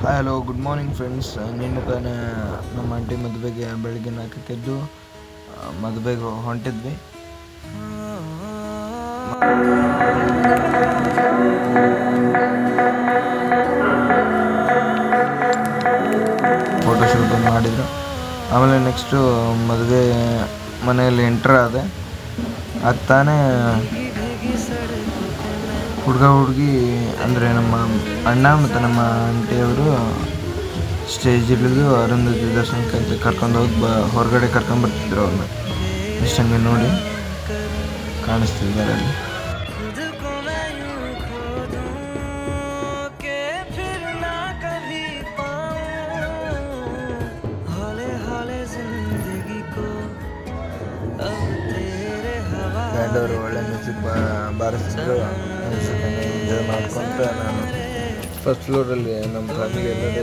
Hello good morning friends. ನಿನ್ನೆ ತಾನೇ ನಮ್ಮ ಆಂಟಿ ಮದುವೆಗೆ ಬೆಳಗ್ಗೆ 4ಕ್ಕೆ ಎದ್ದು ಮದುವೆಗೆ ಹೊಂಟಿದ್ವಿ. ಫೋಟೋಶೂಟ್ ಮಾಡಿದ್ರು. ಆಮೇಲೆ ನೆಕ್ಸ್ಟು ಮದುವೆ ಮನೆಯಲ್ಲಿ ಎಂಟ್ರ್ ಆದೆ. ಅದು ತಾನೇ ಹುಡುಗ ಹುಡುಗಿ ಅಂದರೆ ನಮ್ಮ ಅಣ್ಣ ಮತ್ತು ನಮ್ಮ ಆಂಟಿಯವರು ಸ್ಟೇಜ್ ಇಳಿದು ಅರುಂಧತಿ ದರ್ಶನಕ್ಕೆ ಅಂತ ಕರ್ಕೊಂಡೋಗಿ ಹೊರಗಡೆ ಕರ್ಕೊಂಬರ್ತಿದ್ರು ಅವ್ರನ್ನ. ಇಷ್ಟಂಗೆ ನೋಡಿ ಕಾಣಿಸ್ತಿದ್ದಾರೆ ಅಲ್ಲಿ. ಬ್ಯಾಂಡವರು ಒಳ್ಳೆ ಮ್ಯೂಸಿಕ್ ಬಾರಿಸಿದ್ರು. ಎಂಜಾಯ್ ಮಾಡ್ಕೊಂತ ನಾನು ಫಸ್ಟ್ ಫ್ಲೋರಲ್ಲಿ ನಮ್ಮ ಫ್ಯಾಮಿಲಿ ಎಲ್ಲರೂ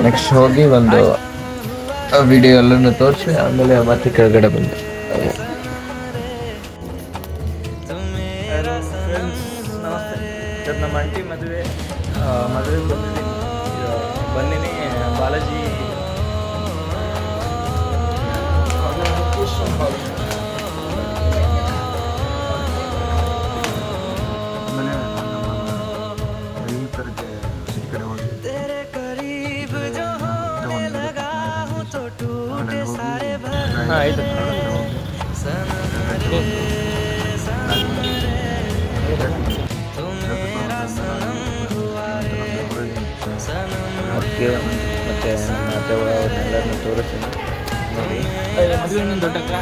ನೆಕ್ಸ್ಟ್ ಹೋಗಿ ಒಂದು ವಿಡಿಯೋ ಎಲ್ಲನೂ ತೋರಿಸಿ ಆಮೇಲೆ ಮತ್ತೆ ಕೆಳಗಡೆ ಬಂದೆ. ನಮ್ಮ ಆಂಟಿ ಮದುವೆಗೆ ಬಂದಿನಿ. ಬಾಲಾಜಿ ಆಮೇಲೆ ನಮ್ಮ ರೈತರಿಗೆ ಈ ಕಡೆ ಹೋಗಿ ಅದಕ್ಕೆ ಮತ್ತು ನಮ್ಮ ಅತ್ತೆಗಳ ಅವ್ರನ್ನೆಲ್ಲರನ್ನೂ ತೋರಿಸ್ತೀನಿ ನೋಡಿ. ಮದುವೆ ಹಣ್ಣು ದೊಡ್ಡಕ್ಕ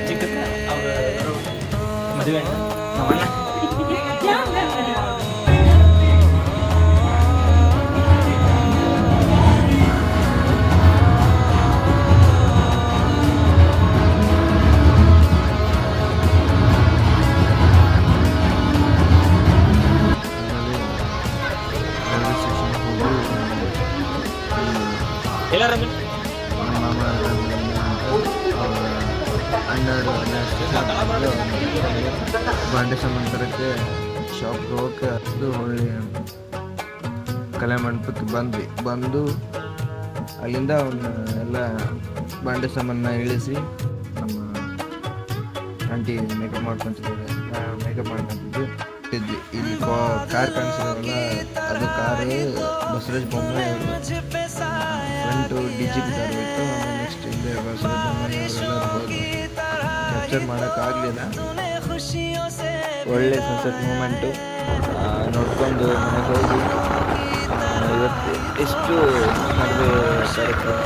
ಚಿಕ್ಕಕ್ಕ ಅವ್ರ ಮದುವೆ ಹಣ್ಣು ನಮ್ಮಣ್ಣ. ಬಾಂಡೆ ಸಾಮಾನು ಶಾಪ್ಗೆ ಹೋಗಕ್ಕೆ ಅದು ಒಳ್ಳೆ ಕಲೆ ಮಂಟಪಕ್ಕೆ ಬಂದು ಅಲ್ಲಿಂದ ಅವನ್ನ ಎಲ್ಲ ಬಾಂಡೆ ಸಾಮಾನ ಇಳಿಸಿ ನಮ್ಮ ಆಂಟಿ ಮೇಕಪ್ ಮಾಡ್ಕೊತಿದ್ವಿ. ಇಲ್ಲಿ ಕಾರ್ ಕಾಣಿಸಿದ್ರಲ್ಲ, ಅದು car Basavaraj Bommai front DG car ಇತ್ತು. ಆಮೇಲೆ ನೆಕ್ಸ್ಟ್ ಹಿಂದೆ ಬಸವರಾಜ್ ಬೊಮ್ಮೆ ಕ್ಯಾಪ್ಚರ್ ಮಾಡೋಕ್ಕಾಗಲಿಲ್ಲ. ಒಳ್ಳೆ ಸನ್ಸೆಟ್ ಮೂಮೆಂಟು ನೋಡ್ಕೊಂಡು ಮನೆಗೆ ಹೋಗಿ ಇವತ್ತು ಎಷ್ಟು ಮದುವೆ ಕಾರ್ಯಕ್ರಮ